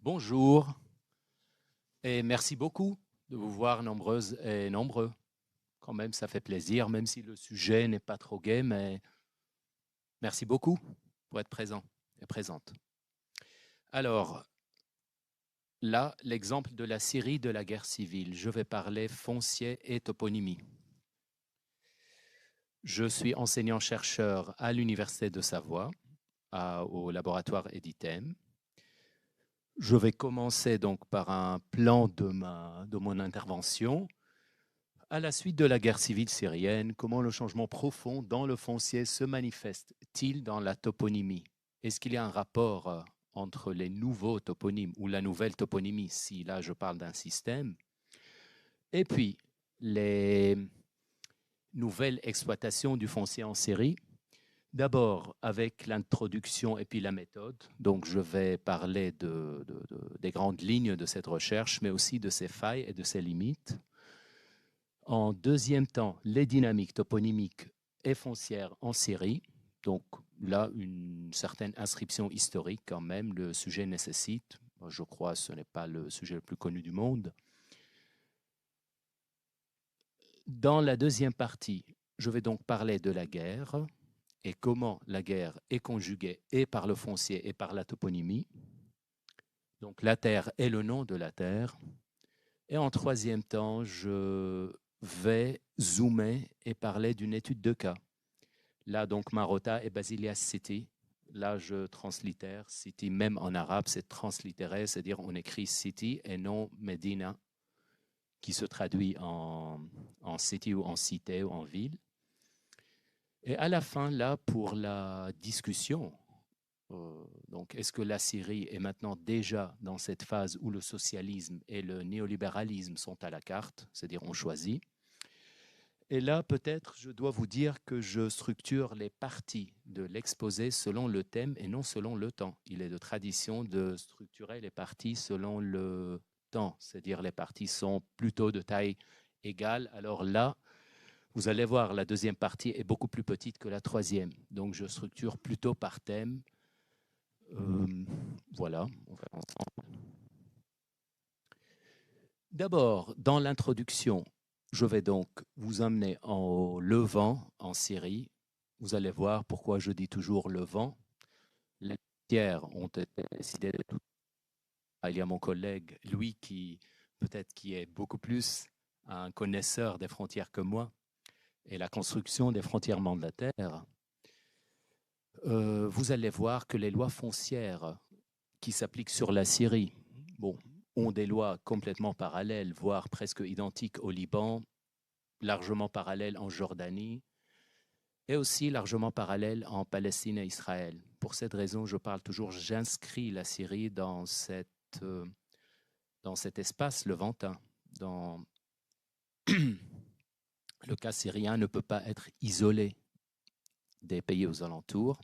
Bonjour et merci beaucoup de vous voir nombreuses et nombreux. Quand même, ça fait plaisir, même si le sujet n'est pas trop gai, mais merci beaucoup pour être présent et présente. Alors, là, l'exemple de la Syrie de la guerre civile. Je vais parler foncier et toponymie. Je suis enseignant-chercheur à l'Université de Savoie, au laboratoire EDITEM. Je vais commencer donc par un plan de mon intervention. À la suite de la guerre civile syrienne, comment le changement profond dans le foncier se manifeste-t-il dans la toponymie? Est-ce qu'il y a un rapport entre les nouveaux toponymes ou la nouvelle toponymie, si là je parle d'un système, et puis les nouvelles exploitations du foncier en série? D'abord avec l'introduction et puis la méthode. Donc je vais parler des grandes lignes de cette recherche, mais aussi de ses failles et de ses limites. En deuxième temps, les dynamiques toponymiques et foncières en série. Donc là, une certaine inscription historique quand même, le sujet nécessite. Je crois que ce n'est pas le sujet le plus connu du monde. Dans la deuxième partie, je vais donc parler de la guerre et comment la guerre est conjuguée et par le foncier et par la toponymie. Donc la terre est le nom de la terre. Et en troisième temps, je vais zoomer et parler d'une étude de cas. Là, donc, Marota et Basilias City. Là, je translittère. City, même en arabe, c'est translittéré, c'est-à-dire on écrit city et non Medina, qui se traduit en city ou en cité ou en ville. Et à la fin, là, pour la discussion, donc, est-ce que la Syrie est maintenant déjà dans cette phase où le socialisme et le néolibéralisme sont à la carte, c'est-à-dire on choisit? Et là, peut-être, je dois vous dire que je structure les parties de l'exposé selon le thème et non selon le temps. Il est de tradition de structurer les parties selon le temps, c'est-à-dire les parties sont plutôt de taille égale. Alors là, vous allez voir, la deuxième partie est beaucoup plus petite que la troisième. Donc, je structure plutôt par thème. Voilà, on va ensemble. D'abord, dans l'introduction, je vais donc vous emmener en Levant, en Syrie. Vous allez voir pourquoi je dis toujours Levant. Les frontières ont été décidées de tout. Il y a mon collègue Louis qui peut-être qui est beaucoup plus un connaisseur des frontières que moi et la construction des frontières mandataires. Vous allez voir que les lois foncières qui s'appliquent sur la Syrie, bon, ont des lois complètement parallèles, voire presque identiques au Liban, largement parallèles en Jordanie et aussi largement parallèles en Palestine et Israël. Pour cette raison, je parle toujours, j'inscris la Syrie dans cet espace levantin. Le cas syrien ne peut pas être isolé des pays aux alentours.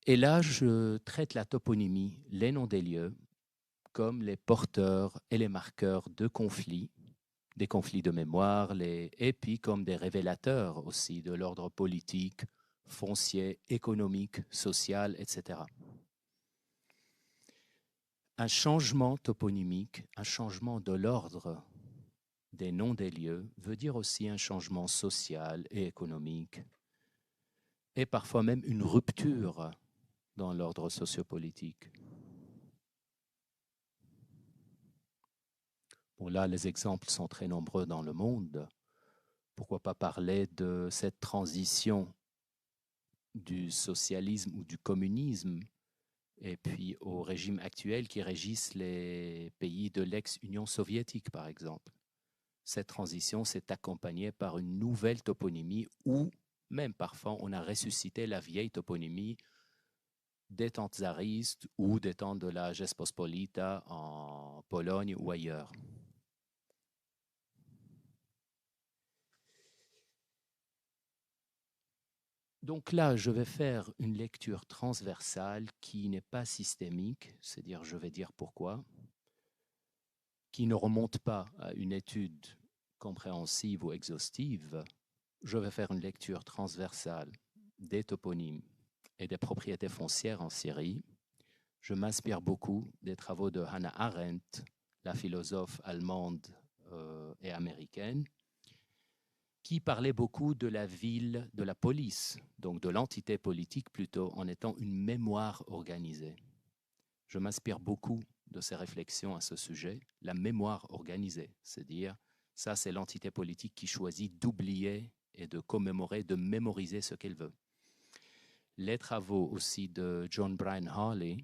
Et là, je traite la toponymie, les noms des lieux, comme les porteurs et les marqueurs de conflits, des conflits de mémoire, et puis comme des révélateurs aussi de l'ordre politique, foncier, économique, social, etc. Un changement toponymique, un changement de l'ordre des noms des lieux veut dire aussi un changement social et économique, et parfois même une rupture dans l'ordre sociopolitique. Bon, là, les exemples sont très nombreux dans le monde. Pourquoi pas parler de cette transition du socialisme ou du communisme et puis au régime actuel qui régisse les pays de l'ex-Union soviétique, par exemple. Cette transition s'est accompagnée par une nouvelle toponymie ou même parfois on a ressuscité la vieille toponymie des temps tsaristes ou des temps de la Rzeczpospolita en Pologne ou ailleurs. Donc là, je vais faire une lecture transversale qui n'est pas systémique, c'est-à-dire je vais dire pourquoi, qui ne remonte pas à une étude compréhensive ou exhaustive. Je vais faire une lecture transversale des toponymes et des propriétés foncières en Syrie. je m'inspire beaucoup des travaux de Hannah Arendt, la philosophe allemande et américaine, qui parlait beaucoup de la ville, de la police, donc de l'entité politique plutôt, en étant une mémoire organisée. Je m'inspire beaucoup de ces réflexions à ce sujet, la mémoire organisée, c'est-à-dire, ça c'est l'entité politique qui choisit d'oublier et de commémorer, de mémoriser ce qu'elle veut. Les travaux aussi de John Brian Harley,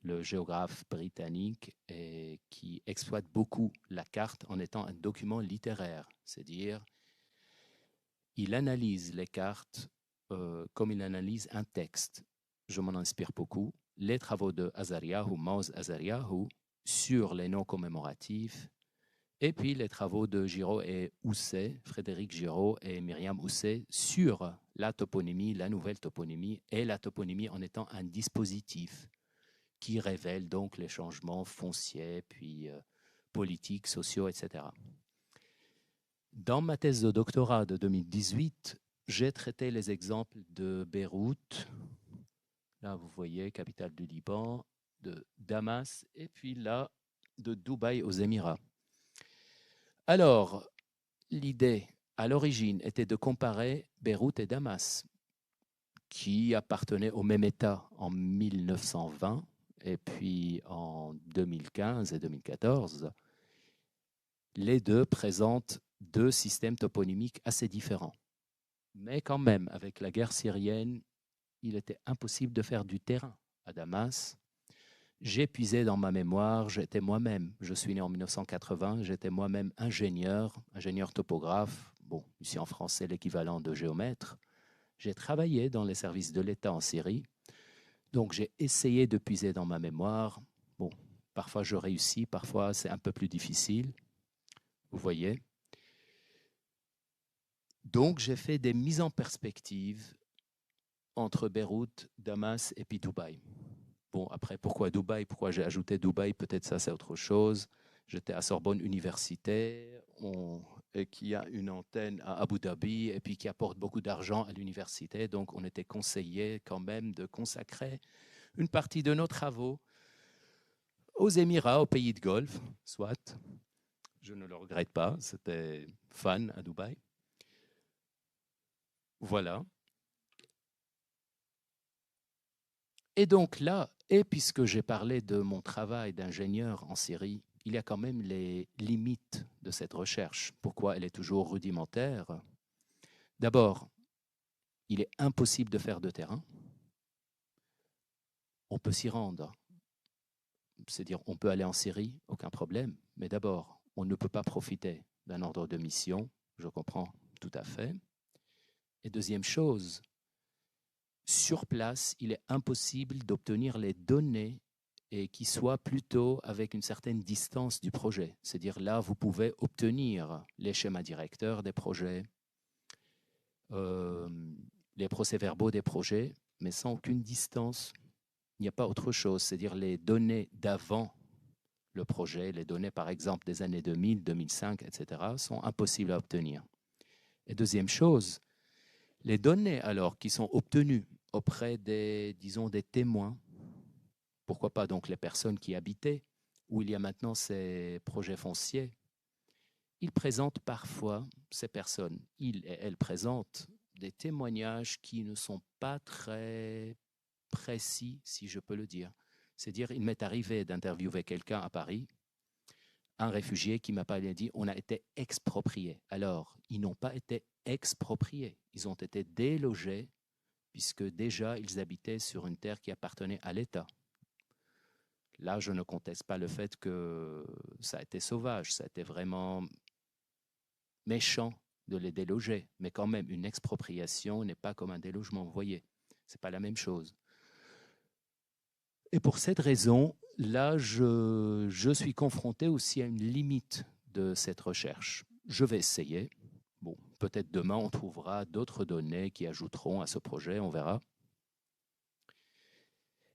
le géographe britannique, et qui exploite beaucoup la carte en étant un document littéraire, c'est-à-dire il analyse les cartes comme il analyse un texte. Je m'en inspire beaucoup. Les travaux de Azariahu, Maoz Azariahu, sur les noms commémoratifs, et puis les travaux de Giraud et Housset, Frédéric Giraud et Myriam Housset, sur la toponymie, la nouvelle toponymie, et la toponymie en étant un dispositif qui révèle donc les changements fonciers, puis politiques, sociaux, etc. Dans ma thèse de doctorat de 2018, j'ai traité les exemples de Beyrouth, là vous voyez, capitale du Liban, de Damas, et puis là, de Dubaï aux Émirats. Alors, l'idée à l'origine était de comparer Beyrouth et Damas, qui appartenaient au même État en 1920, et puis en 2015 et 2014, les deux présentent deux systèmes toponymiques assez différents. Mais quand même, avec la guerre syrienne, il était impossible de faire du terrain à Damas. J'ai puisé dans ma mémoire, j'étais moi-même, je suis né en 1980, j'étais moi-même ingénieur topographe, bon, ici en France c'est l'équivalent de géomètre. J'ai travaillé dans les services de l'État en Syrie, donc j'ai essayé de puiser dans ma mémoire. Bon, parfois je réussis, parfois c'est un peu plus difficile, vous voyez. Donc j'ai fait des mises en perspective entre Beyrouth, Damas et puis Dubaï. Bon, après, pourquoi Dubaï? Pourquoi j'ai ajouté Dubaï? Peut-être ça, c'est autre chose. J'étais à Sorbonne Université, qui a une antenne à Abu Dhabi et puis qui apporte beaucoup d'argent à l'université. Donc, on était conseillé quand même de consacrer une partie de nos travaux aux Émirats, au pays de Golfe, soit. Je ne le regrette pas, c'était fun à Dubaï. Voilà. Et donc là, et puisque j'ai parlé de mon travail d'ingénieur en Syrie, il y a quand même les limites de cette recherche. Pourquoi elle est toujours rudimentaire? D'abord, il est impossible de faire de terrain. On peut s'y rendre. C'est-à-dire, on peut aller en Syrie, aucun problème. Mais d'abord, on ne peut pas profiter d'un ordre de mission. Je comprends tout à fait. Et deuxième chose, sur place, il est impossible d'obtenir les données et qui soient plutôt avec une certaine distance du projet. C'est-à-dire là, vous pouvez obtenir les schémas directeurs des projets, les procès-verbaux des projets, mais sans aucune distance. Il n'y a pas autre chose. C'est-à-dire les données d'avant le projet, les données par exemple des années 2000, 2005, etc., sont impossibles à obtenir. Et deuxième chose, les données alors qui sont obtenues auprès des, disons, des témoins, pourquoi pas donc les personnes qui habitaient, où il y a maintenant ces projets fonciers, ils présentent parfois, ces personnes, ils et elles présentent des témoignages qui ne sont pas très précis, si je peux le dire. C'est-à-dire, il m'est arrivé d'interviewer quelqu'un à Paris, un réfugié qui m'a pas dit on a été expropriés. Alors, ils n'ont pas été expropriés, ils ont été délogés puisque déjà ils habitaient sur une terre qui appartenait à l'État. Là, je ne conteste pas le fait que ça a été sauvage, ça a été vraiment méchant de les déloger, mais quand même, une expropriation n'est pas comme un délogement, vous voyez, ce n'est pas la même chose. Et pour cette raison, là, je suis confronté aussi à une limite de cette recherche. Je vais essayer. Bon, peut-être demain, on trouvera d'autres données qui ajouteront à ce projet, on verra.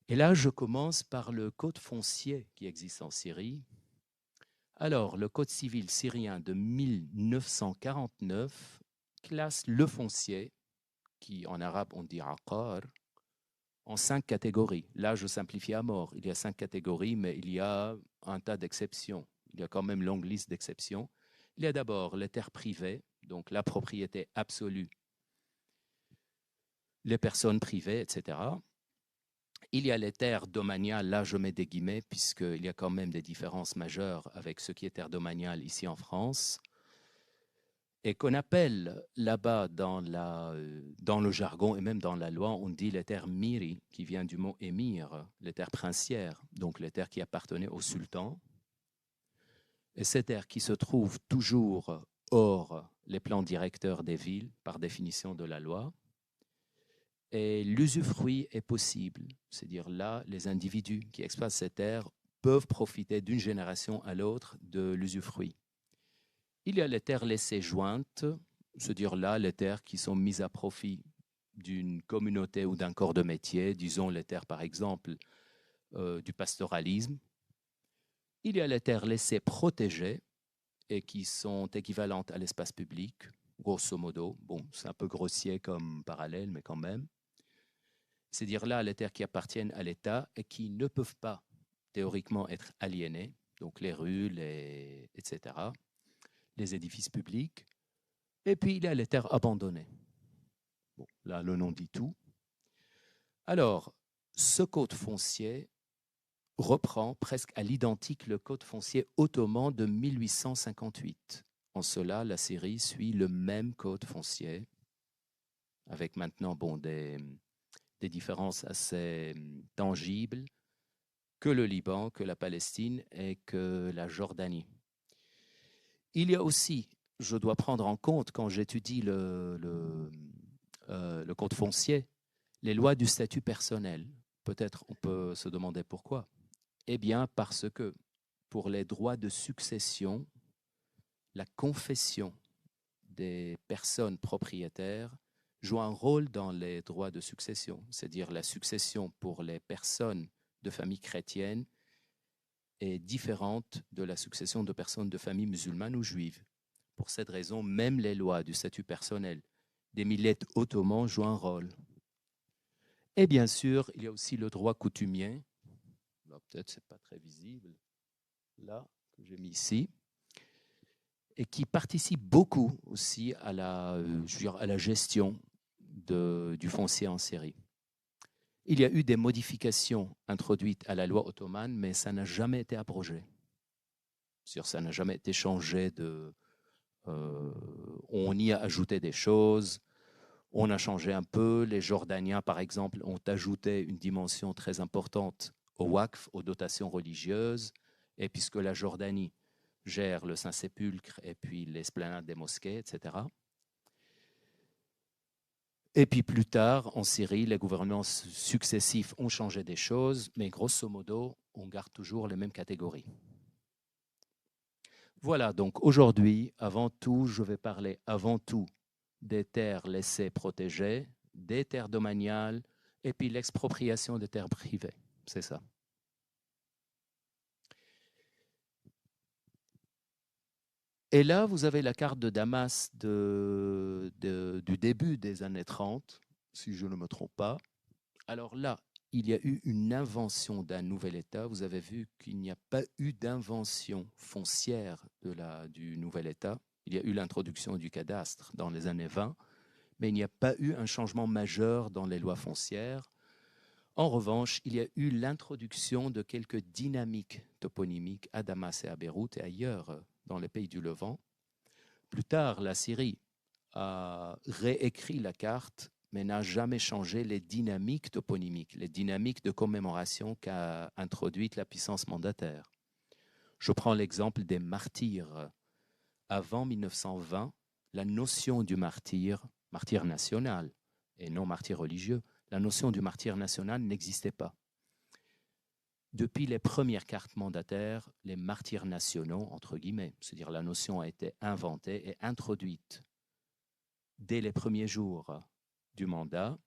Et là, je commence par le code foncier qui existe en Syrie. Alors, le code civil syrien de 1949 classe le foncier, qui en arabe on dit aqar, en 5 catégories. Là, je simplifie à mort. Il y a 5 catégories, mais il y a un tas d'exceptions. Il y a quand même une longue liste d'exceptions. Il y a d'abord les terres privées, donc la propriété absolue, les personnes privées, etc. Il y a les terres domaniales, là je mets des guillemets, puisqu'il y a quand même des différences majeures avec ce qui est terre domaniale ici en France, et qu'on appelle là-bas dans le jargon et même dans la loi, on dit les terres miri, qui vient du mot émir, les terres princières, donc les terres qui appartenaient au sultan. Et ces terres qui se trouvent toujours hors les plans directeurs des villes, par définition de la loi. Et l'usufruit est possible, c'est-à-dire là, les individus qui exploitent ces terres peuvent profiter d'une génération à l'autre de l'usufruit. Il y a les terres laissées jointes, c'est-à-dire là, les terres qui sont mises à profit d'une communauté ou d'un corps de métier, disons les terres par exemple du pastoralisme. Il y a les terres laissées protégées et qui sont équivalentes à l'espace public, grosso modo. Bon, c'est un peu grossier comme parallèle, mais quand même. C'est-à-dire là, les terres qui appartiennent à l'État et qui ne peuvent pas théoriquement être aliénées, donc les rues, etc., les édifices publics. Et puis, il y a les terres abandonnées. Bon, là, le nom dit tout. Alors, ce code foncier reprend presque à l'identique le code foncier ottoman de 1858. En cela, la Syrie suit le même code foncier, avec maintenant des différences assez tangibles, que le Liban, que la Palestine et que la Jordanie. Il y a aussi, je dois prendre en compte quand j'étudie le code foncier, les lois du statut personnel. Peut-être on peut se demander pourquoi. Eh bien parce que pour les droits de succession, la confession des personnes propriétaires joue un rôle dans les droits de succession, c'est-à-dire la succession pour les personnes de famille chrétienne est différente de la succession de personnes de famille musulmanes ou juives. Pour cette raison, même les lois du statut personnel des millettes ottomans jouent un rôle. Et bien sûr, il y a aussi le droit coutumier. Là, peut-être ce n'est pas très visible, là, que j'ai mis ici, et qui participe beaucoup aussi à la gestion du foncier en Syrie. Il y a eu des modifications introduites à la loi ottomane, mais ça n'a jamais été abrogé. Ça n'a jamais été changé on y a ajouté des choses, on a changé un peu. Les Jordaniens, par exemple, ont ajouté une dimension très importante au Waqf, aux dotations religieuses, et puisque la Jordanie gère le Saint-Sépulcre et puis l'esplanade des mosquées, etc. Et puis plus tard, en Syrie, les gouvernements successifs ont changé des choses, mais grosso modo, on garde toujours les mêmes catégories. Voilà, donc aujourd'hui, avant tout, je vais parler avant tout des terres laissées protégées, des terres domaniales, et puis l'expropriation des terres privées. C'est ça. Et là, vous avez la carte de Damas du début des années 30, si je ne me trompe pas. Alors là, il y a eu une invention d'un nouvel État. Vous avez vu qu'il n'y a pas eu d'invention foncière du nouvel État. Il y a eu l'introduction du cadastre dans les années 20, mais il n'y a pas eu un changement majeur dans les lois foncières. En revanche, il y a eu l'introduction de quelques dynamiques toponymiques à Damas et à Beyrouth et ailleurs dans les pays du Levant. Plus tard, la Syrie a réécrit la carte, mais n'a jamais changé les dynamiques toponymiques, les dynamiques de commémoration qu'a introduites la puissance mandataire. Je prends l'exemple des martyrs. Avant 1920, la notion du martyr national, et non martyr religieux, la notion du martyr national n'existait pas. Depuis les premières cartes mandataires, les martyrs nationaux, entre guillemets, c'est-à-dire la notion a été inventée et introduite dès les premiers jours du mandat,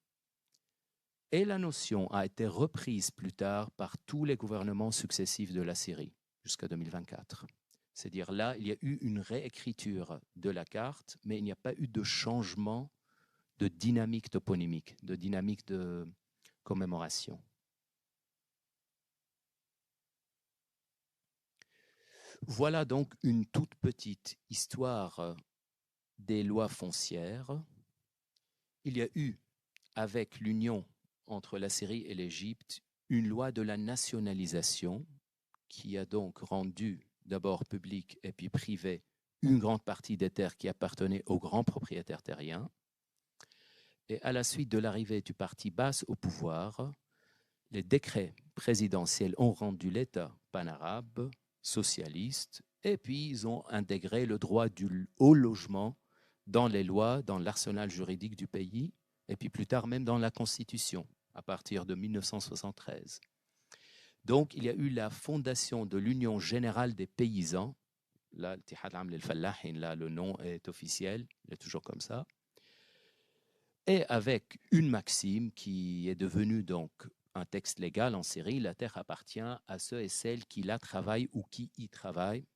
et la notion a été reprise plus tard par tous les gouvernements successifs de la Syrie jusqu'à 2024. C'est-à-dire là, il y a eu une réécriture de la carte, mais il n'y a pas eu de changement de dynamique toponymique, de dynamique de commémoration. Voilà donc une toute petite histoire des lois foncières. Il y a eu, avec l'union entre la Syrie et l'Égypte, une loi de la nationalisation qui a donc rendu d'abord public et puis privé une grande partie des terres qui appartenaient aux grands propriétaires terriens. Et à la suite de l'arrivée du parti Baas au pouvoir, les décrets présidentiels ont rendu l'État panarabe, socialiste, et puis ils ont intégré le droit au logement dans les lois, dans l'arsenal juridique du pays, et puis plus tard même dans la Constitution, à partir de 1973. Donc, il y a eu la fondation de l'Union générale des paysans. Là, le nom est officiel, il est toujours comme ça. Et avec une maxime qui est devenue donc un texte légal en Syrie, la terre appartient à ceux et celles qui la travaillent ou qui y travaillent.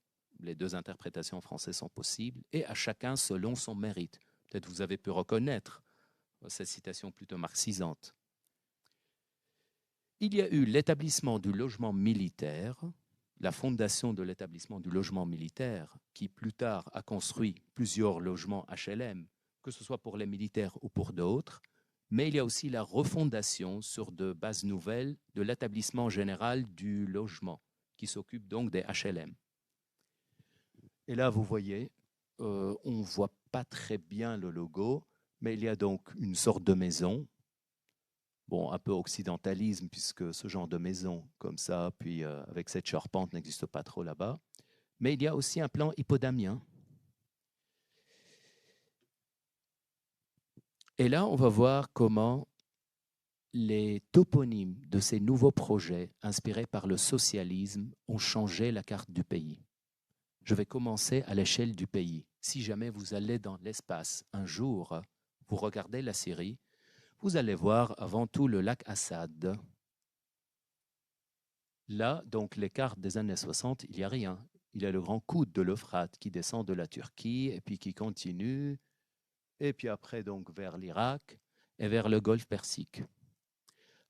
Les deux interprétations françaises sont possibles, et à chacun selon son mérite. Peut-être vous avez pu reconnaître cette citation plutôt marxisante. Il y a eu l'établissement du logement militaire, la fondation de l'établissement du logement militaire, qui plus tard a construit plusieurs logements HLM, que ce soit pour les militaires ou pour d'autres, mais il y a aussi la refondation sur de bases nouvelles de l'établissement général du logement, qui s'occupe donc des HLM. Et là, vous voyez, on ne voit pas très bien le logo, mais il y a donc une sorte de maison. Bon, un peu occidentalisme, puisque ce genre de maison comme ça, puis avec cette charpente, n'existe pas trop là-bas. Mais il y a aussi un plan hippodamien. Et là, on va voir comment les toponymes de ces nouveaux projets, inspirés par le socialisme, ont changé la carte du pays. Je vais commencer à l'échelle du pays. Si jamais vous allez dans l'espace un jour, vous regardez la Syrie, vous allez voir avant tout le lac Assad. Là, donc, les cartes des années 60, il n'y a rien. Il y a le grand coude de l'Euphrate qui descend de la Turquie et puis qui continue, et puis après donc vers l'Irak et vers le Golfe Persique.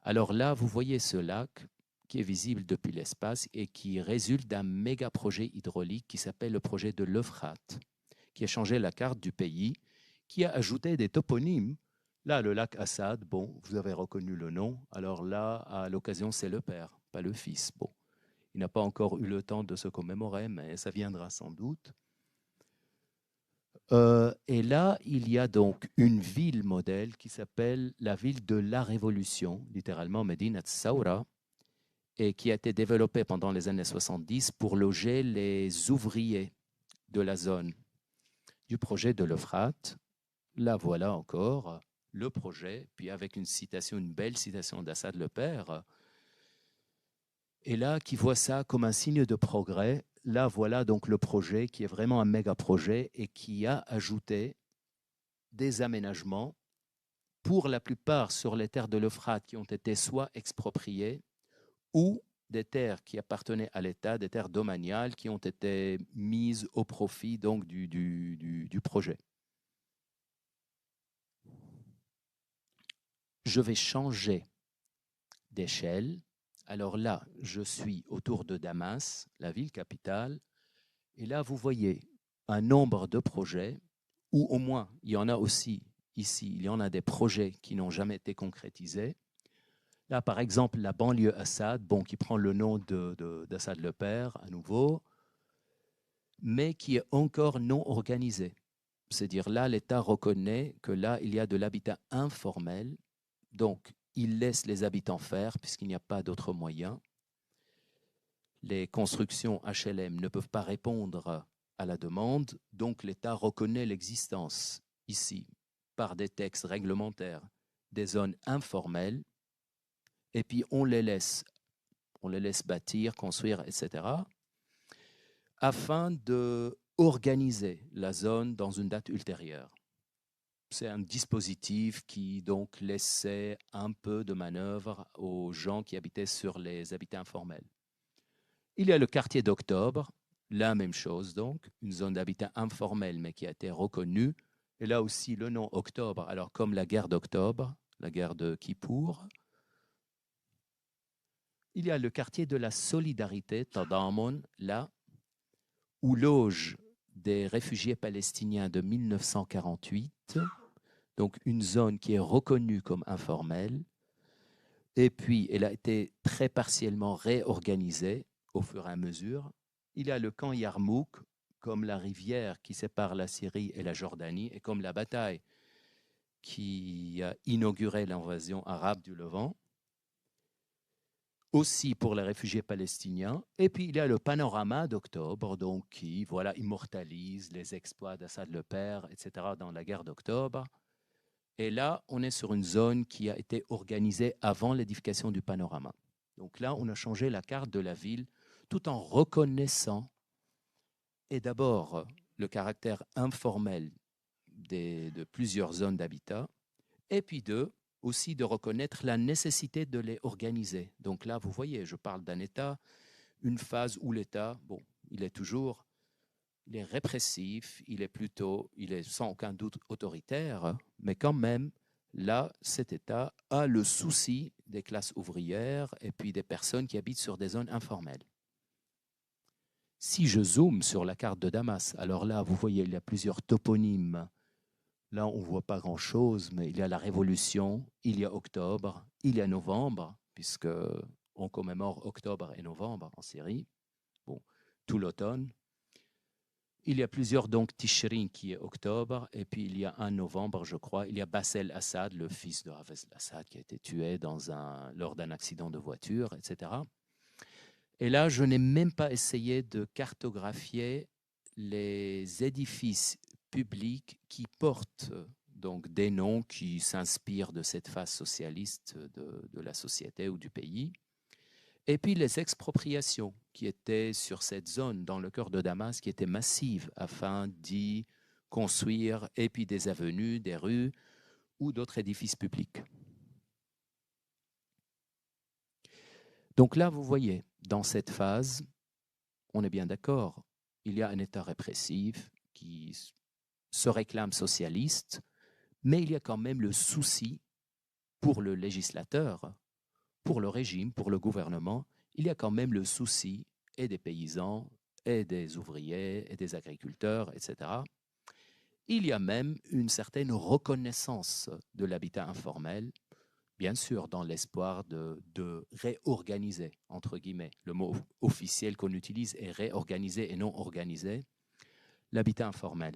Alors là, vous voyez ce lac qui est visible depuis l'espace et qui résulte d'un méga projet hydraulique qui s'appelle le projet de l'Euphrate, qui a changé la carte du pays, qui a ajouté des toponymes. Là, le lac Assad, bon, vous avez reconnu le nom. Alors là, à l'occasion, c'est le père, pas le fils. Bon, il n'a pas encore eu le temps de se commémorer, mais ça viendra sans doute. Et là, il y a donc une ville modèle qui s'appelle la ville de la Révolution, littéralement Medinat Saoura, et qui a été développée pendant les années 70 pour loger les ouvriers de la zone du projet de l'Euphrate. Là, voilà encore le projet, puis avec une citation, une belle citation d'Assad le père. Et là, qui voit ça comme un signe de progrès. Là, voilà donc le projet qui est vraiment un méga projet et qui a ajouté des aménagements pour la plupart sur les terres de l'Euphrate qui ont été soit expropriées ou des terres qui appartenaient à l'État, des terres domaniales qui ont été mises au profit donc du projet. Je vais changer d'échelle. Alors là, je suis autour de Damas, la ville capitale, et là, vous voyez un nombre de projets, ou au moins, il y en a aussi ici, il y en a des projets qui n'ont jamais été concrétisés. Là, par exemple, la banlieue Assad, bon, qui prend le nom d'Assad le père, à nouveau, mais qui est encore non organisée. C'est-à-dire là, l'État reconnaît que là, il y a de l'habitat informel, donc il laisse les habitants faire puisqu'il n'y a pas d'autres moyens. Les constructions HLM ne peuvent pas répondre à la demande, donc l'État reconnaît l'existence ici, par des textes réglementaires, des zones informelles, et puis on les laisse bâtir, construire, etc., afin d'organiser la zone dans une date ultérieure. C'est un dispositif qui donc laissait un peu de manœuvre aux gens qui habitaient sur les habitats informels. Il y a le quartier d'Octobre, la même chose donc, une zone d'habitat informel mais qui a été reconnue. Et là aussi le nom Octobre, alors comme la guerre d'Octobre, la guerre de Kippour, il y a le quartier de la Solidarité, Tadamon, là, où loge des réfugiés palestiniens de 1948, donc une zone qui est reconnue comme informelle. Et puis, elle a été très partiellement réorganisée au fur et à mesure. Il y a le camp Yarmouk, comme la rivière qui sépare la Syrie et la Jordanie, et comme la bataille qui a inauguré l'invasion arabe du Levant, aussi pour les réfugiés palestiniens. Et puis, il y a le panorama d'octobre, donc qui voilà, immortalise les exploits d'Assad le Père, etc., dans la guerre d'octobre. Et là, on est sur une zone qui a été organisée avant l'édification du panorama. Donc là, on a changé la carte de la ville tout en reconnaissant, et d'abord, le caractère informel de plusieurs zones d'habitat, et puis deux, aussi de reconnaître la nécessité de les organiser. Donc là, vous voyez, je parle d'un État, une phase où l'État, bon, il est toujours, il est répressif, il est sans aucun doute autoritaire, mais quand même, là, cet État a le souci des classes ouvrières et puis des personnes qui habitent sur des zones informelles. Si je zoome sur la carte de Damas, alors là, vous voyez, il y a plusieurs toponymes. Là, on ne voit pas grand-chose, mais il y a la Révolution, il y a octobre, il y a novembre, puisque on commémore octobre et novembre en Syrie. Bon, tout l'automne. Il y a plusieurs, donc Tishrin qui est octobre, et puis il y a un novembre, je crois, il y a Bassel Assad, le fils de Hafez Assad, qui a été tué lors d'un accident de voiture, etc. Et là, je n'ai même pas essayé de cartographier les édifices publics qui portent donc des noms qui s'inspirent de cette phase socialiste de la société ou du pays. Et puis les expropriations qui étaient sur cette zone dans le cœur de Damas, qui étaient massives afin d'y construire et puis des avenues, des rues ou d'autres édifices publics. Donc là, vous voyez, dans cette phase, on est bien d'accord, il y a un État répressif qui se réclame socialiste, mais il y a quand même le souci pour le législateur, pour le régime, pour le gouvernement, il y a quand même le souci et des paysans, et des ouvriers, et des agriculteurs, etc. Il y a même une certaine reconnaissance de l'habitat informel, bien sûr dans l'espoir de réorganiser, entre guillemets. Le mot officiel qu'on utilise est réorganiser et non organiser, l'habitat informel.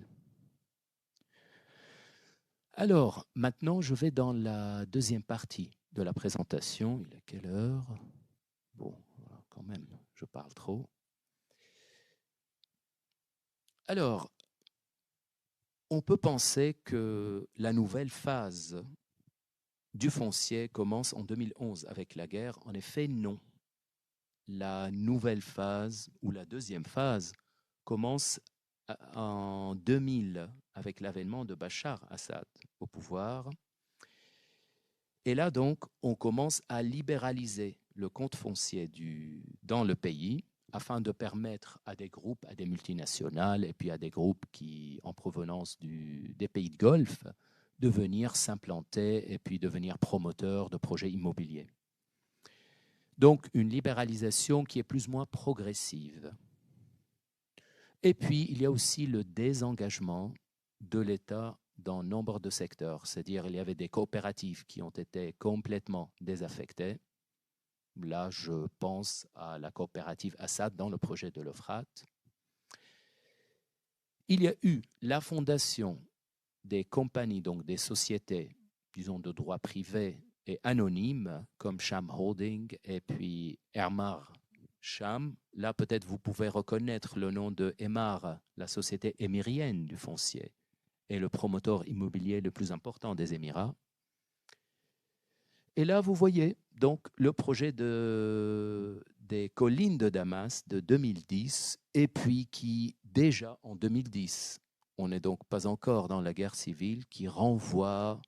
Alors, maintenant, je vais dans la deuxième partie de la présentation. Il est quelle heure? Bon, quand même, je parle trop. Alors, on peut penser que la nouvelle phase du foncier commence en 2011 avec la guerre. En effet, non. La nouvelle phase ou la deuxième phase commence en 2000 avec l'avènement de Bachar Assad au pouvoir. Et là, donc, on commence à libéraliser le compte foncier dans le pays afin de permettre à des groupes, à des multinationales et puis à des groupes qui, en provenance des pays de Golfe, de venir s'implanter et puis devenir promoteurs de projets immobiliers. Donc, une libéralisation qui est plus ou moins progressive. Et puis, il y a aussi le désengagement de l'État dans nombre de secteurs. C'est-à-dire, il y avait des coopératives qui ont été complètement désaffectées. Là, je pense à la coopérative Assad dans le projet de l'Euphrate. Il y a eu la fondation des compagnies, donc des sociétés, disons, de droit privé et anonymes, comme Sham Holding et puis Ermar Sham. Là, peut-être vous pouvez reconnaître le nom de Emar, la société émirienne du foncier, et le promoteur immobilier le plus important des Émirats. Et là, vous voyez donc le projet des collines de Damas de 2010, et puis qui, déjà en 2010, on n'est donc pas encore dans la guerre civile, qui renvoie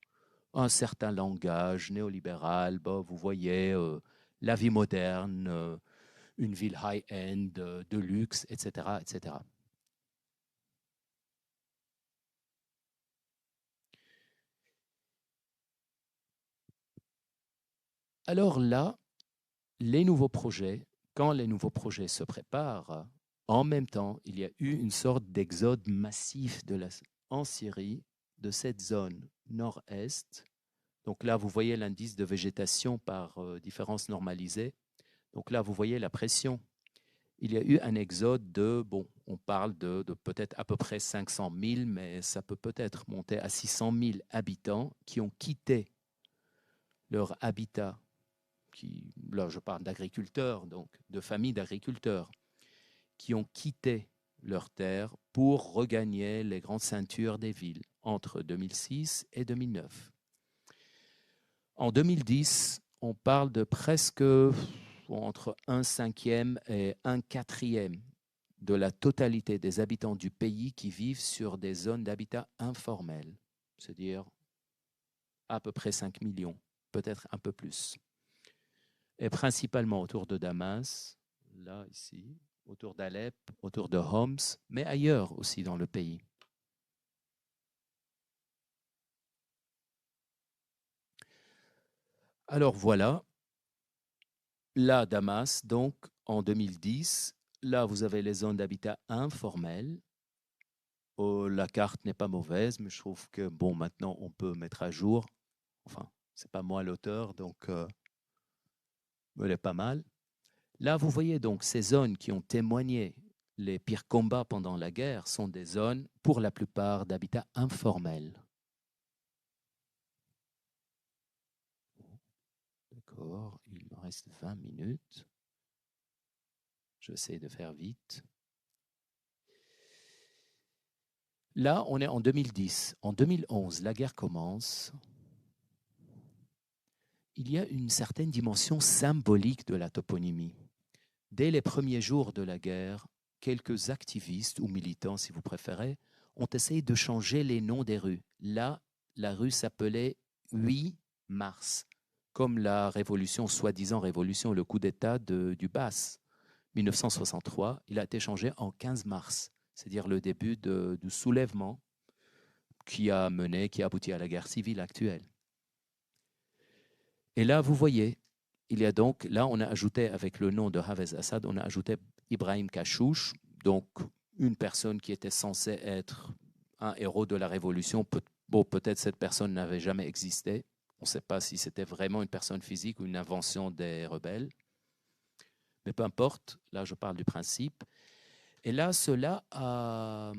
un certain langage néolibéral. Bon, vous voyez la vie moderne, une ville high-end, de luxe, etc., etc. Alors là, les nouveaux projets, quand les nouveaux projets se préparent, en même temps, il y a eu une sorte d'exode massif en Syrie de cette zone nord-est. Donc là, vous voyez l'indice de végétation par différence normalisée. Donc là, vous voyez la pression. Il y a eu un exode de, bon, on parle de peut-être à peu près 500 000, mais ça peut peut-être monter à 600 000 habitants qui ont quitté leur habitat. Là, je parle d'agriculteurs, donc de familles d'agriculteurs, qui ont quitté leurs terres pour regagner les grandes ceintures des villes entre 2006 et 2009. En 2010, on parle de presque entre un cinquième et un quatrième de la totalité des habitants du pays qui vivent sur des zones d'habitat informel, c'est-à-dire à peu près 5 millions, peut-être un peu plus. Et principalement autour de Damas, là, ici, autour d'Alep, autour de Homs, mais ailleurs aussi dans le pays. Alors voilà, là, Damas, donc en 2010, là, vous avez les zones d'habitat informel. Oh, la carte n'est pas mauvaise, mais je trouve que, bon, maintenant, on peut mettre à jour. Enfin, c'est pas moi l'auteur, donc elle est pas mal. Là, vous voyez donc ces zones qui ont témoigné les pires combats pendant la guerre sont des zones, pour la plupart, d'habitat informel. D'accord, il me reste 20 minutes. J'essaie de faire vite. Là, on est en 2010. En 2011, la guerre commence. Il y a une certaine dimension symbolique de la toponymie. Dès les premiers jours de la guerre, quelques activistes ou militants, si vous préférez, ont essayé de changer les noms des rues. Là, la rue s'appelait 8 mars, comme la révolution, soi-disant révolution, le coup d'État du BAS. 1963, il a été changé en 15 mars, c'est-à-dire le début du soulèvement qui a abouti à la guerre civile actuelle. Et là, vous voyez, il y a donc, là, on a ajouté avec le nom de Hafez Assad, on a ajouté Ibrahim Kachouch, donc une personne qui était censée être un héros de la révolution. Bon, peut-être cette personne n'avait jamais existé. On ne sait pas si c'était vraiment une personne physique ou une invention des rebelles. Mais peu importe, là, je parle du principe. Et là, cela a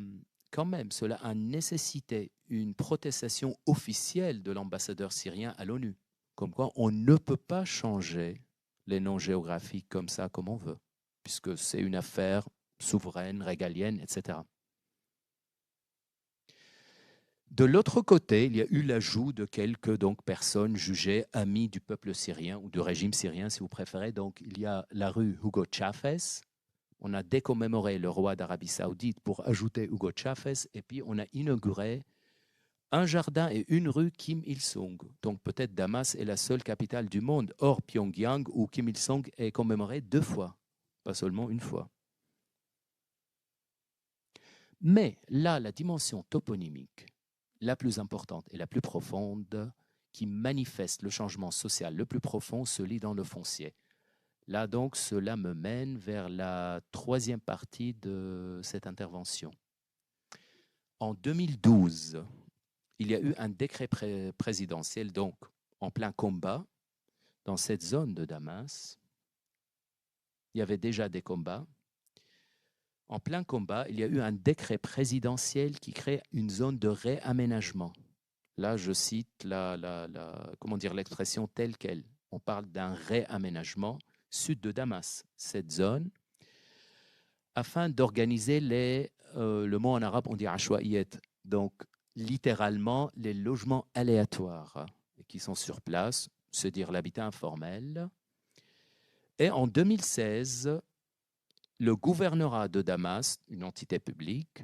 nécessité une protestation officielle de l'ambassadeur syrien à l'ONU. Comme quoi, on ne peut pas changer les noms géographiques comme ça, comme on veut, puisque c'est une affaire souveraine, régalienne, etc. De l'autre côté, il y a eu l'ajout de quelques personnes jugées amies du peuple syrien ou du régime syrien, si vous préférez. Donc, il y a la rue Hugo Chavez. On a décommémoré le roi d'Arabie Saoudite pour ajouter Hugo Chavez, et puis on a inauguré un jardin et une rue Kim Il-sung. Donc peut-être Damas est la seule capitale du monde, hors Pyongyang, où Kim Il-sung est commémoré 2 fois, pas seulement une fois. Mais là, la dimension toponymique la plus importante et la plus profonde, qui manifeste le changement social le plus profond, se lit dans le foncier. Là donc, cela me mène vers la troisième partie de cette intervention. En 2012, il y a eu un décret présidentiel, donc en plein combat, dans cette zone de Damas. Il y avait déjà des combats. En plein combat, il y a eu un décret présidentiel qui crée une zone de réaménagement. Là, je cite l'expression telle qu'elle. On parle d'un réaménagement sud de Damas, cette zone, afin d'organiser le mot en arabe, on dit ashwaiyet, donc littéralement les logements aléatoires qui sont sur place, c'est-à-dire l'habitat informel. Et en 2016, le gouvernorat de Damas, une entité publique,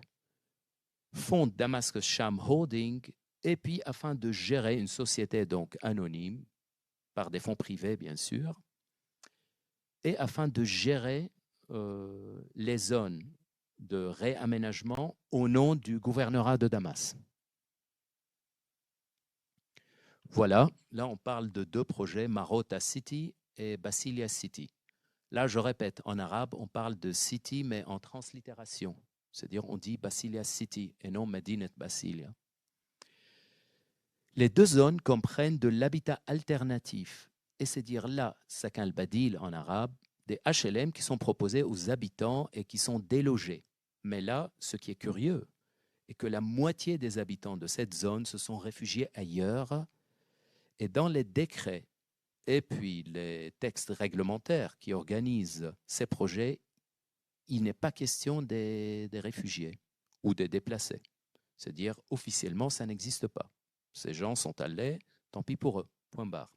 fonde Damascus Sham Holding, et puis afin de gérer une société donc anonyme, par des fonds privés bien sûr, et afin de gérer les zones de réaménagement au nom du gouvernorat de Damas. Voilà, là on parle de 2 projets, Marota City et Basilia City. Là, je répète, en arabe, on parle de city, mais en translittération. C'est-à-dire, on dit Basilia City et non Medinat Basilia. Les deux zones comprennent de l'habitat alternatif. Et c'est dire là, sakin al-badil en arabe, des HLM qui sont proposés aux habitants et qui sont délogés. Mais là, ce qui est curieux est que la moitié des habitants de cette zone se sont réfugiés ailleurs. Et dans les décrets et puis les textes réglementaires qui organisent ces projets, il n'est pas question des réfugiés ou des déplacés. C'est-à-dire, officiellement, ça n'existe pas. Ces gens sont allés, tant pis pour eux, point barre.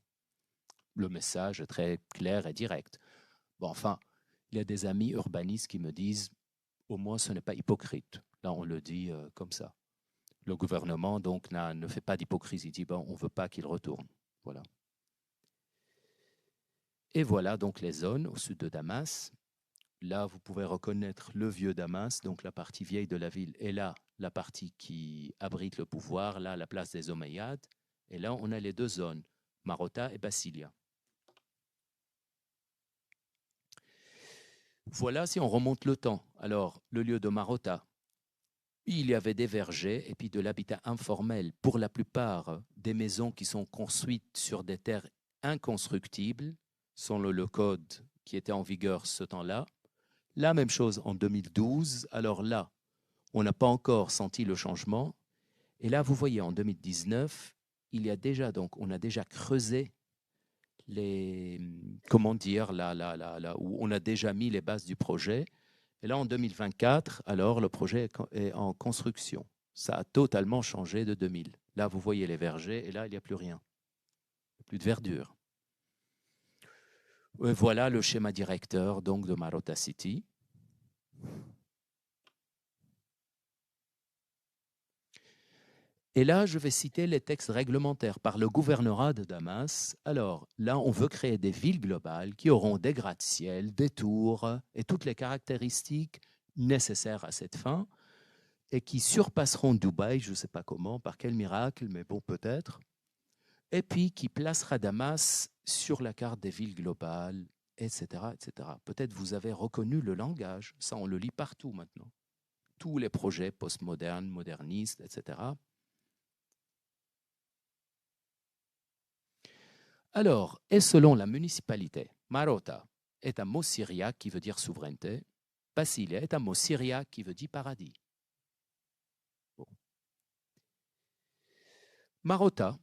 Le message est très clair et direct. Bon, enfin, il y a des amis urbanistes qui me disent, au moins ce n'est pas hypocrite. Là, on le dit comme ça. Le gouvernement, donc, ne fait pas d'hypocrisie. Il dit, bon, on ne veut pas qu'il retourne. Voilà. Et voilà donc les zones au sud de Damas. Là, vous pouvez reconnaître le vieux Damas, donc la partie vieille de la ville. Et là, la partie qui abrite le pouvoir, là, la place des Omeyyades. Et là, on a les deux zones, Marota et Basilia. Voilà si on remonte le temps. Alors, le lieu de Marota, il y avait des vergers et puis de l'habitat informel. Pour la plupart, des maisons qui sont construites sur des terres inconstructibles, selon le code qui était en vigueur ce temps-là. La même chose en 2012. Alors là, on n'a pas encore senti le changement. Et là, vous voyez, en 2019, il y a déjà, donc, on a déjà creusé les, comment dire, là, où on a déjà mis les bases du projet. Et là, en 2024, alors, le projet est en construction. Ça a totalement changé de 2000. Là, vous voyez les vergers, et là, il n'y a plus rien. Plus de verdure. Et voilà le schéma directeur donc, de Marota City. Et là, je vais citer les textes réglementaires par le gouvernorat de Damas. Alors, là, on veut créer des villes globales qui auront des gratte-ciel, des tours et toutes les caractéristiques nécessaires à cette fin et qui surpasseront Dubaï, je ne sais pas comment, par quel miracle, mais bon, peut-être. Et puis, qui placera Damas sur la carte des villes globales, etc., etc. Peut-être vous avez reconnu le langage. Ça, on le lit partout maintenant. Tous les projets postmodernes, modernistes, etc., alors, et selon la municipalité, Marota est un mot syriaque qui veut dire souveraineté. Basilia est un mot syriaque qui veut dire paradis. Bon. Marota,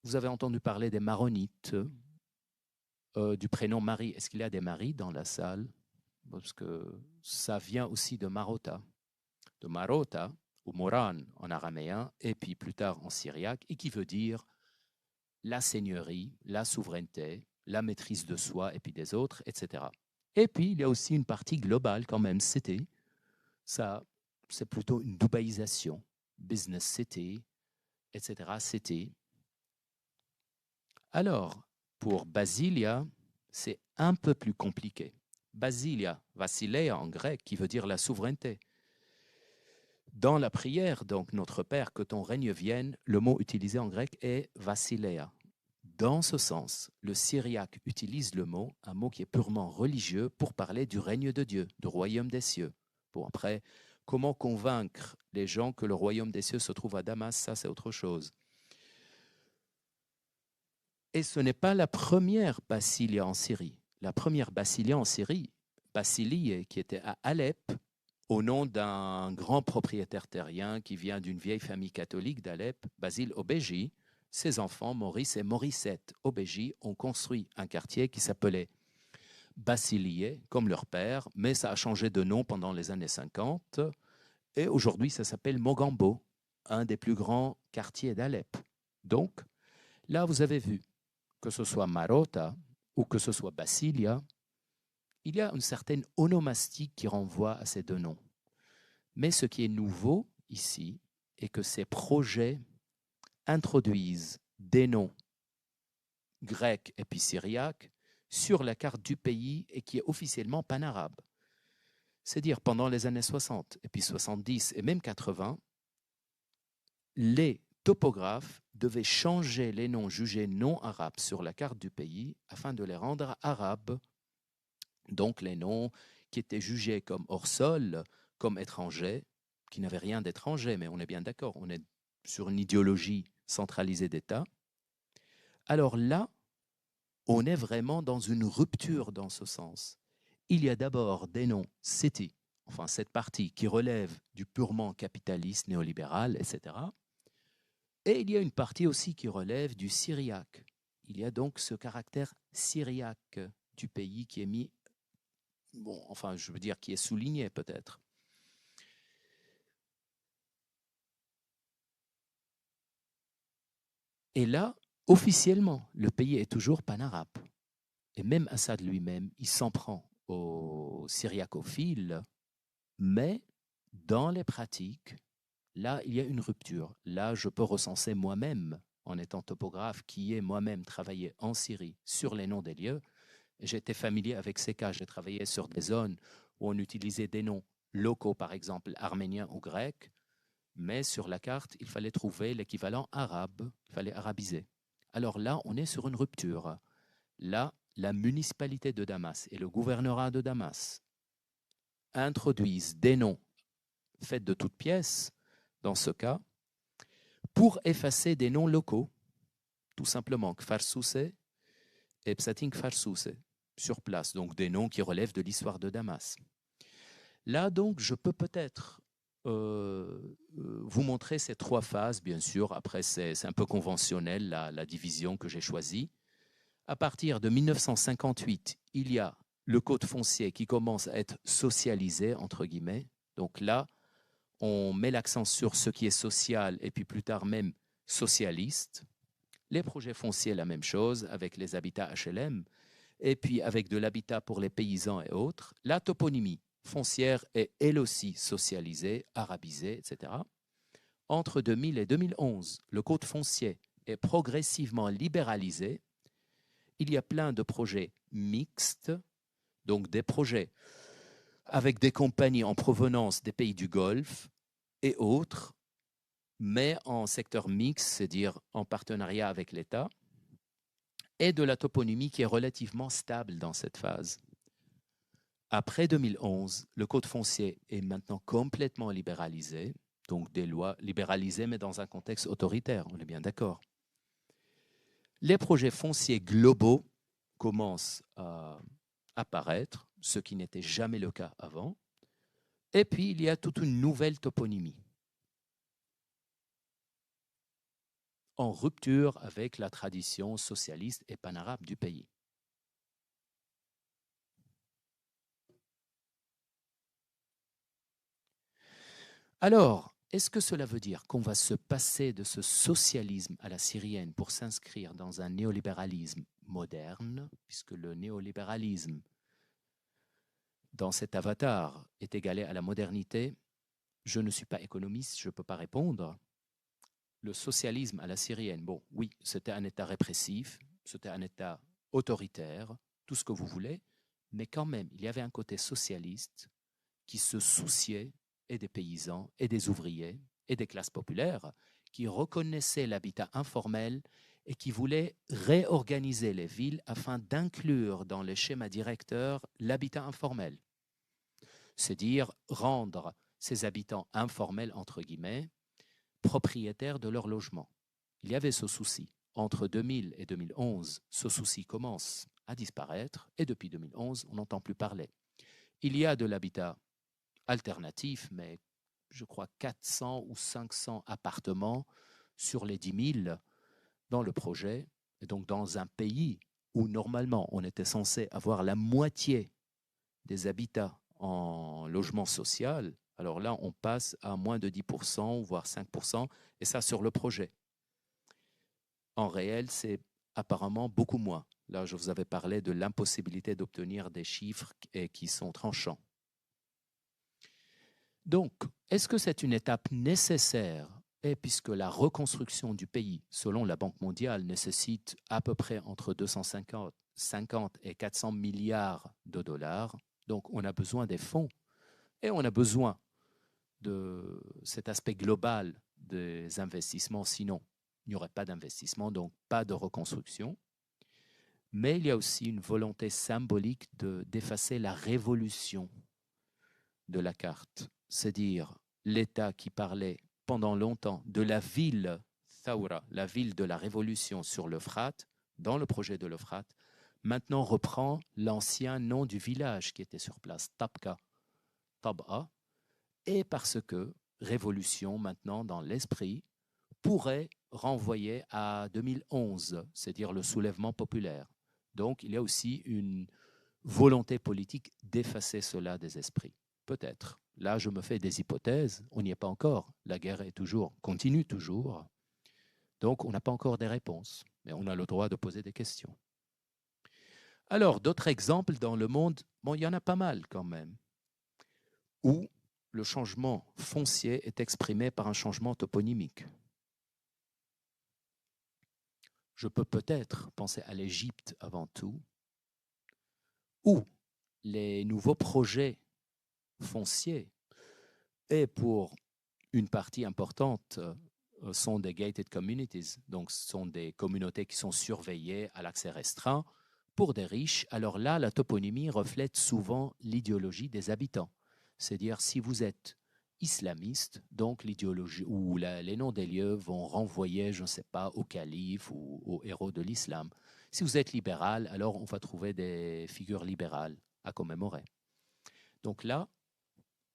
vous avez entendu parler des Maronites, du prénom Marie. Est-ce qu'il y a des Maries dans la salle? Parce que ça vient aussi de Marota. De Marota, ou Moran en araméen, et puis plus tard en syriaque, et qui veut dire la seigneurie, la souveraineté, la maîtrise de soi et puis des autres, etc. Et puis, il y a aussi une partie globale quand même, city. Ça, c'est plutôt une dubaïsation, business city, etc. City. Alors, pour Basilia, c'est un peu plus compliqué. Basilia, Vasileia en grec, qui veut dire la souveraineté. Dans la prière, donc, Notre Père, que ton règne vienne, le mot utilisé en grec est Vasileia. Dans ce sens, le syriaque utilise le mot, un mot qui est purement religieux, pour parler du règne de Dieu, du royaume des cieux. Bon, après, comment convaincre les gens que le royaume des cieux se trouve à Damas, ça c'est autre chose. Et ce n'est pas la première basilia en Syrie. La première basilia en Syrie, Basilie, qui était à Alep, au nom d'un grand propriétaire terrien qui vient d'une vieille famille catholique d'Alep, Basile Obéji. Ses enfants, Maurice et Morissette Obéji, ont construit un quartier qui s'appelait Basilie, comme leur père, mais ça a changé de nom pendant les années 50. Et aujourd'hui, ça s'appelle Mogambo, un des plus grands quartiers d'Alep. Donc, là, vous avez vu, que ce soit Marota ou que ce soit Basilia, il y a une certaine onomastique qui renvoie à ces deux noms. Mais ce qui est nouveau ici est que ces projets introduisent des noms grecs et puis syriaques sur la carte du pays et qui est officiellement panarabe. C'est-à-dire pendant les années 60 et puis 70 et même 80, les topographes devaient changer les noms jugés non arabes sur la carte du pays afin de les rendre arabes. Donc les noms qui étaient jugés comme hors sol, comme étrangers, qui n'avaient rien d'étranger, mais on est bien d'accord, on est sur une idéologie centralisée d'État. Alors là, on est vraiment dans une rupture dans ce sens. Il y a d'abord des noms city, enfin cette partie qui relève du purement capitaliste, néolibéral, etc. Et il y a une partie aussi qui relève du syriaque. Il y a donc ce caractère syriaque du pays qui est mis, bon, enfin je veux dire qui est souligné peut-être. Et là, officiellement, le pays est toujours panarabe. Et même Assad lui-même, il s'en prend aux syriacophiles, mais dans les pratiques, là, il y a une rupture. Là, je peux recenser moi-même, en étant topographe, qui ai moi-même travaillé en Syrie sur les noms des lieux. J'étais familier avec ces cas. J'ai travaillé sur des zones où on utilisait des noms locaux, par exemple arméniens ou grecs, mais sur la carte, il fallait trouver l'équivalent arabe, il fallait arabiser. Alors là, on est sur une rupture. Là, la municipalité de Damas et le gouvernorat de Damas introduisent des noms faits de toutes pièces, dans ce cas, pour effacer des noms locaux, tout simplement Kfarsousse et Psatin Kfarsousse, sur place, donc des noms qui relèvent de l'histoire de Damas. Là, donc, je peux peut-être vous montrer ces trois phases, bien sûr. Après, c'est un peu conventionnel, la division que j'ai choisie. À partir de 1958, il y a le code foncier qui commence à être socialisé, entre guillemets. Donc là, on met l'accent sur ce qui est social et puis plus tard même socialiste. Les projets fonciers, la même chose, avec les habitats HLM, et puis avec de l'habitat pour les paysans et autres. La toponymie foncière est elle aussi socialisée, arabisée, etc. Entre 2000 et 2011, le code foncier est progressivement libéralisé. Il y a plein de projets mixtes, donc des projets avec des compagnies en provenance des pays du Golfe et autres, mais en secteur mixte, c'est-à-dire en partenariat avec l'État, et de la toponymie qui est relativement stable dans cette phase. Après 2011, le code foncier est maintenant complètement libéralisé, donc des lois libéralisées, mais dans un contexte autoritaire, on est bien d'accord. Les projets fonciers globaux commencent à apparaître, ce qui n'était jamais le cas avant. Et puis, il y a toute une nouvelle toponymie, en rupture avec la tradition socialiste et panarabe du pays. Alors, est-ce que cela veut dire qu'on va se passer de ce socialisme à la syrienne pour s'inscrire dans un néolibéralisme moderne, puisque le néolibéralisme, dans cet avatar, est égalé à la modernité? Je ne suis pas économiste, je ne peux pas répondre. Le socialisme à la syrienne, bon, oui, c'était un État répressif, c'était un État autoritaire, tout ce que vous voulez, mais quand même, il y avait un côté socialiste qui se souciait et des paysans et des ouvriers et des classes populaires, qui reconnaissaient l'habitat informel et qui voulaient réorganiser les villes afin d'inclure dans les schémas directeurs l'habitat informel. C'est dire rendre ces habitants informels, entre guillemets, propriétaires de leur logement. Il y avait ce souci. Entre 2000 et 2011, ce souci commence à disparaître et depuis 2011, on n'entend plus parler. Il y a de l'habitat alternatif, mais je crois 400 ou 500 appartements sur les 10 000 dans le projet. Et donc dans un pays où normalement on était censé avoir la moitié des habitats en logement social, alors là on passe à moins de 10%, voire 5%, et ça sur le projet. En réel, c'est apparemment beaucoup moins. Là, je vous avais parlé de l'impossibilité d'obtenir des chiffres qui sont tranchants. Donc, est-ce que c'est une étape nécessaire? Et puisque la reconstruction du pays, selon la Banque mondiale, nécessite à peu près entre 250 et 400 milliards de dollars, donc on a besoin des fonds et on a besoin de cet aspect global des investissements, sinon il n'y aurait pas d'investissement, donc pas de reconstruction. Mais il y a aussi une volonté symbolique d'effacer la révolution de la carte, c'est-à-dire l'État qui parlait pendant longtemps de la ville Thawra, la ville de la révolution sur l'Euphrate, dans le projet de l'Euphrate, maintenant reprend l'ancien nom du village qui était sur place, Tabqa, Tab'a, et parce que révolution maintenant dans l'esprit pourrait renvoyer à 2011, c'est-à-dire le soulèvement populaire. Donc il y a aussi une volonté politique d'effacer cela des esprits. Peut-être. Là, je me fais des hypothèses. On n'y est pas encore. La guerre est toujours, continue toujours. Donc, on n'a pas encore des réponses, mais on a le droit de poser des questions. Alors, d'autres exemples dans le monde, bon, il y en a pas mal quand même, où le changement foncier est exprimé par un changement toponymique. Je peux peut-être penser à l'Égypte avant tout, où les nouveaux projets fonciers, et pour une partie importante, sont des gated communities, donc ce sont des communautés qui sont surveillées à l'accès restreint pour des riches. Alors là, la toponymie reflète souvent l'idéologie des habitants. C'est-à-dire, si vous êtes islamiste, donc l'idéologie ou les noms des lieux vont renvoyer, je ne sais pas, au calife ou aux héros de l'islam. Si vous êtes libéral, alors on va trouver des figures libérales à commémorer. Donc là,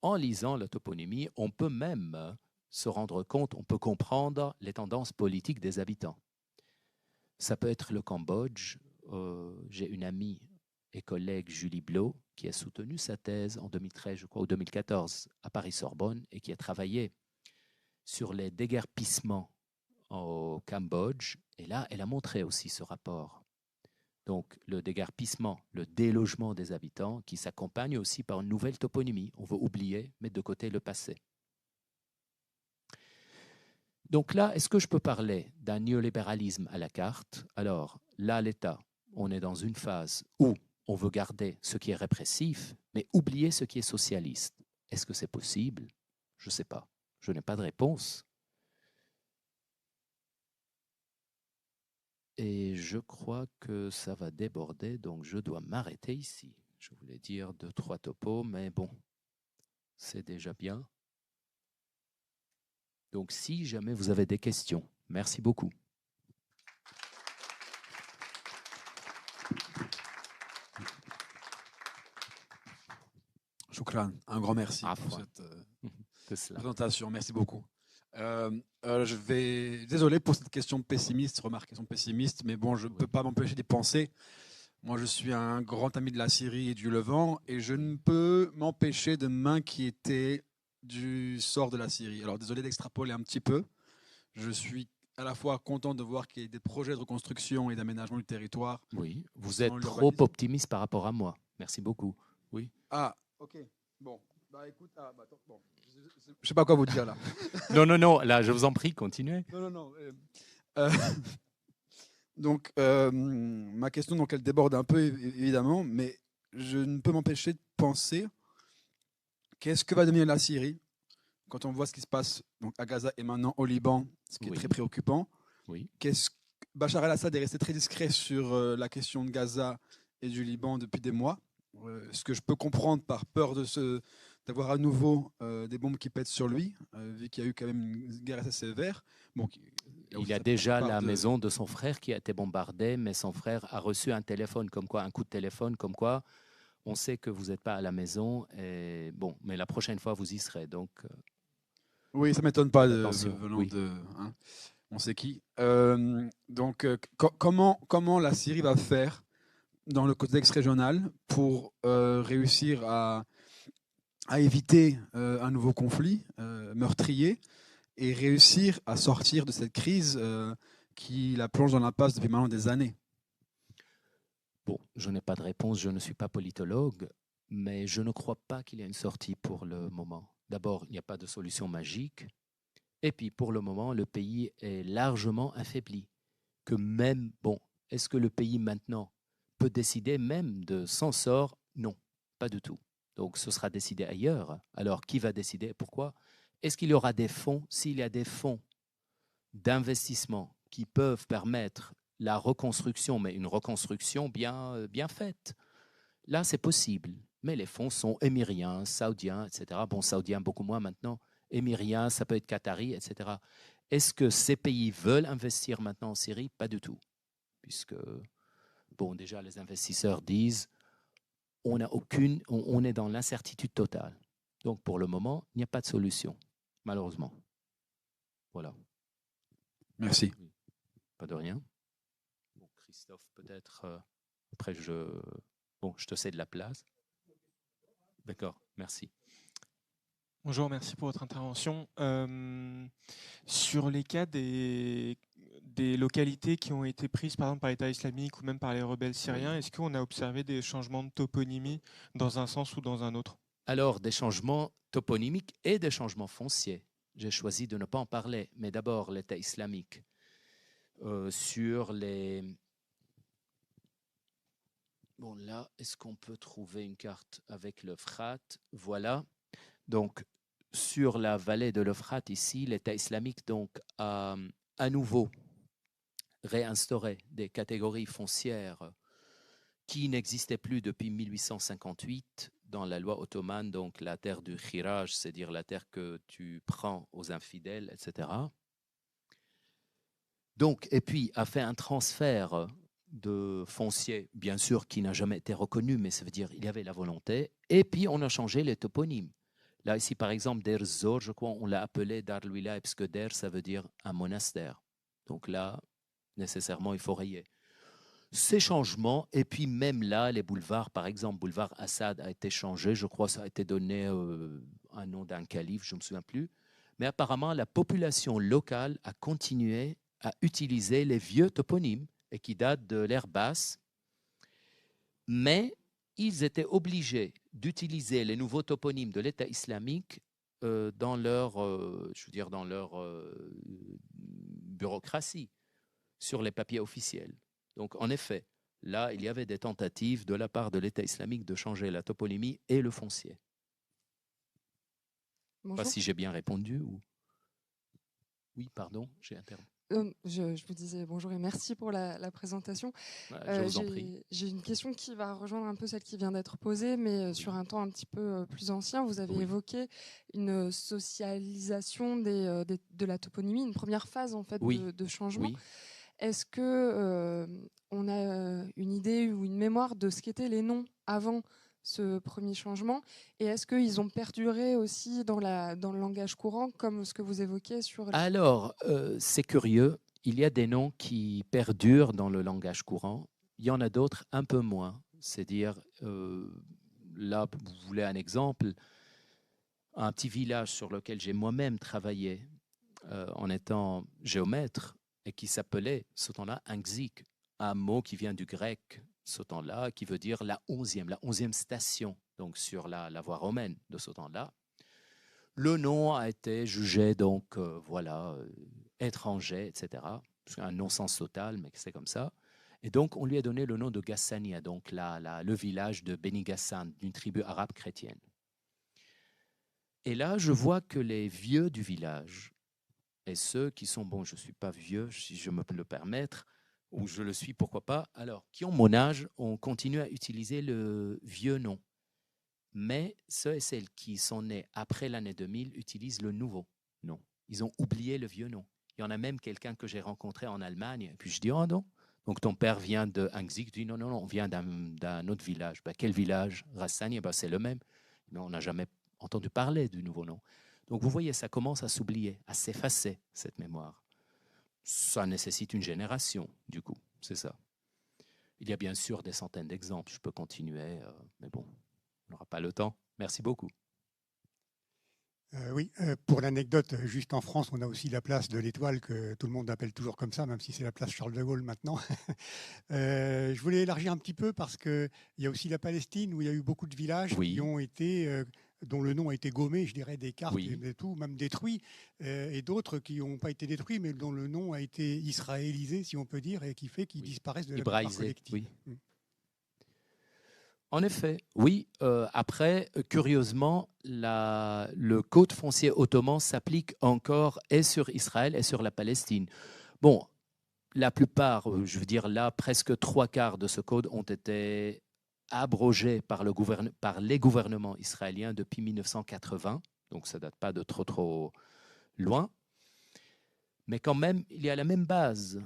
en lisant la toponymie, on peut même se rendre compte, on peut comprendre les tendances politiques des habitants. Ça peut être le Cambodge. J'ai une amie et collègue, Julie Blot, qui a soutenu sa thèse en 2013, je crois, ou 2014, à Paris-Sorbonne, et qui a travaillé sur les déguerpissements au Cambodge. Et là, elle a montré aussi ce rapport. Donc, le déguerpissement, le délogement des habitants, qui s'accompagne aussi par une nouvelle toponymie. On veut oublier, mettre de côté le passé. Donc là, est-ce que je peux parler d'un néolibéralisme à la carte? Alors, là, l'État, on est dans une phase où on veut garder ce qui est répressif, mais oublier ce qui est socialiste. Est-ce que c'est possible? Je ne sais pas. Je n'ai pas de réponse. Et je crois que ça va déborder, donc je dois m'arrêter ici. Je voulais dire 2-3 topos, mais bon, c'est déjà bien. Donc si jamais vous avez des questions, merci beaucoup. Choukran, un grand merci pour cette présentation. Merci beaucoup. Désolé pour cette question pessimiste, remarquation pessimiste, mais bon, je ne peux pas m'empêcher d'y penser. Moi, je suis un grand ami de la Syrie et du Levant, et je ne peux m'empêcher de m'inquiéter du sort de la Syrie. Alors, désolé d'extrapoler un petit peu. Je suis à la fois content de voir qu'il y ait des projets de reconstruction et d'aménagement du territoire. Oui, vous êtes trop optimiste par rapport à moi. Merci beaucoup. Oui. Ah, ok. Bon, bah écoute, bon. Je ne sais pas quoi vous dire là. Non, là, je vous en prie, continuez. Non. Donc, ma question, donc, elle déborde un peu, évidemment, mais je ne peux m'empêcher de penser qu'est-ce que va devenir la Syrie quand on voit ce qui se passe donc, à Gaza et maintenant au Liban, ce qui est très préoccupant. Oui. Bachar el-Assad est resté très discret sur la question de Gaza et du Liban depuis des mois. Ce que je peux comprendre par peur d'avoir à nouveau des bombes qui pètent sur lui, vu qu'il y a eu quand même une guerre assez sévère. Bon, il y a déjà la maison de son frère qui a été bombardée, mais son frère a reçu un téléphone, comme quoi, un coup de téléphone, comme quoi on sait que vous n'êtes pas à la maison, et bon, mais la prochaine fois vous y serez. Donc, oui, ça ne m'étonne pas venant de on sait qui. Comment la Syrie va faire dans le contexte régional pour réussir à éviter un nouveau conflit meurtrier et réussir à sortir de cette crise qui la plonge dans l'impasse depuis maintenant des années? Bon, je n'ai pas de réponse, je ne suis pas politologue, mais je ne crois pas qu'il y ait une sortie pour le moment. D'abord, il n'y a pas de solution magique. Et puis, pour le moment, le pays est largement affaibli. Que même, bon, est-ce que le pays maintenant peut décider même de son sort? Non, pas du tout. Donc, ce sera décidé ailleurs. Alors, qui va décider? Pourquoi? Est-ce qu'il y aura des fonds? S'il y a des fonds d'investissement qui peuvent permettre la reconstruction, mais une reconstruction bien faite, là, c'est possible. Mais les fonds sont émiriens, saoudiens, etc. Bon, saoudiens beaucoup moins maintenant. Émiriens, ça peut être qatari, etc. Est-ce que ces pays veulent investir maintenant en Syrie? Pas du tout. Puisque, bon, déjà, les investisseurs disent on est dans l'incertitude totale. Donc, pour le moment, il n'y a pas de solution, malheureusement. Voilà. Merci. Pas de rien. Bon, Christophe, peut-être, après, je te cède la place. D'accord, merci. Bonjour, merci pour votre intervention. Sur les cas des localités qui ont été prises par exemple par l'État islamique ou même par les rebelles syriens, est-ce qu'on a observé des changements de toponymie dans un sens ou dans un autre? Alors, des changements toponymiques et des changements fonciers. J'ai choisi de ne pas en parler, mais d'abord l'État islamique. Sur les... Bon, là, est-ce qu'on peut trouver une carte avec l'Euphrate? Voilà. Donc, sur la vallée de l'Euphrate, ici, l'État islamique donc, a à nouveau réinstauré des catégories foncières qui n'existaient plus depuis 1858 dans la loi ottomane, donc la terre du khiraj, c'est-à-dire la terre que tu prends aux infidèles, etc. Donc, et puis a fait un transfert de foncier, bien sûr, qui n'a jamais été reconnu, mais ça veut dire qu'il y avait la volonté. Et puis, on a changé les toponymes. Là, ici, par exemple, Der Zor, je crois, on l'a appelé Dar al-Wilaya, parce que Der, ça veut dire un monastère. Donc là, nécessairement, il faut rayer. Ces changements, et puis même là, les boulevards, par exemple, boulevard Assad a été changé, je crois que ça a été donné un nom d'un calife, je ne me souviens plus. Mais apparemment, la population locale a continué à utiliser les vieux toponymes et qui datent de l'ère basse, mais ils étaient obligés d'utiliser les nouveaux toponymes de l'État islamique dans leur, dans leur bureaucratie, sur les papiers officiels. Donc, en effet, là, il y avait des tentatives de la part de l'État islamique de changer la toponymie et le foncier. Bonjour. Pas si j'ai bien répondu ou... Oui, pardon, j'ai interrompu. Je vous disais bonjour et merci pour la présentation. Je vous en prie. J'ai une question qui va rejoindre un peu celle qui vient d'être posée, mais sur un temps un petit peu plus ancien. Vous avez évoqué une socialisation de la toponymie, une première phase en fait de changement. Oui. Est-ce que on a une idée ou une mémoire de ce qu'étaient les noms avant ce premier changement, et est-ce qu'ils ont perduré aussi dans le langage courant, comme ce que vous évoquiez sur... Alors, c'est curieux, il y a des noms qui perdurent dans le langage courant, il y en a d'autres un peu moins. C'est-à-dire, là, vous voulez un exemple, un petit village sur lequel j'ai moi-même travaillé en étant géomètre et qui s'appelait, ce temps-là, Angzik, un mot qui vient du grec, ce temps-là, qui veut dire la 11e station, donc sur la voie romaine de ce temps-là. Le nom a été jugé, donc, étranger, etc. C'est un non-sens total, mais c'est comme ça. Et donc, on lui a donné le nom de Gassania, donc le village de Beni Ghassan, d'une tribu arabe chrétienne. Et là, je vois que les vieux du village, et ceux qui sont, bon, je ne suis pas vieux, si je me peux le permettre, ou je le suis, pourquoi pas, alors, qui ont mon âge, ont continué à utiliser le vieux nom. Mais ceux et celles qui sont nés après l'année 2000 utilisent le nouveau nom. Ils ont oublié le vieux nom. Il y en a même quelqu'un que j'ai rencontré en Allemagne, et puis je dis, oh non, donc ton père vient de Angzik, je dis, non, on vient d'un autre village. Ben, quel village? Rassani, ben, c'est le même. Mais on n'a jamais entendu parler du nouveau nom. Donc vous voyez, ça commence à s'oublier, à s'effacer, cette mémoire. Ça nécessite une génération, du coup, c'est ça. Il y a bien sûr des centaines d'exemples, je peux continuer, mais bon, on n'aura pas le temps. Merci beaucoup. Oui, pour l'anecdote, juste en France, on a aussi la place de l'Étoile que tout le monde appelle toujours comme ça, même si c'est la place Charles de Gaulle maintenant. Je voulais élargir un petit peu parce qu'il y a aussi la Palestine où il y a eu beaucoup de villages qui ont été, dont le nom a été gommé, je dirais, des cartes et tout, même détruit, et d'autres qui n'ont pas été détruits, mais dont le nom a été israélisé, si on peut dire, et qui fait qu'ils disparaissent de la mémoire collective. Oui. En effet, oui. Après, curieusement, le code foncier ottoman s'applique encore et sur Israël et sur la Palestine. Bon, la plupart, je veux dire là, presque 3/4 de ce code ont été abrogés par les gouvernements israéliens depuis 1980. Donc ça ne date pas de trop loin. Mais quand même, il y a la même base.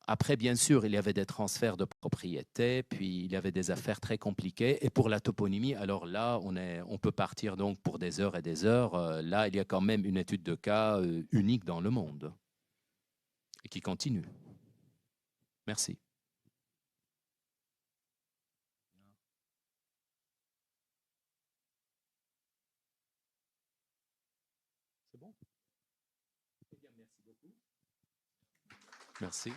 Après, bien sûr, il y avait des transferts de propriété, puis il y avait des affaires très compliquées. Et pour la toponymie, alors là, on peut partir donc pour des heures et des heures. Là, il y a quand même une étude de cas unique dans le monde et qui continue. Merci. C'est bon? Eh bien, merci beaucoup. Merci.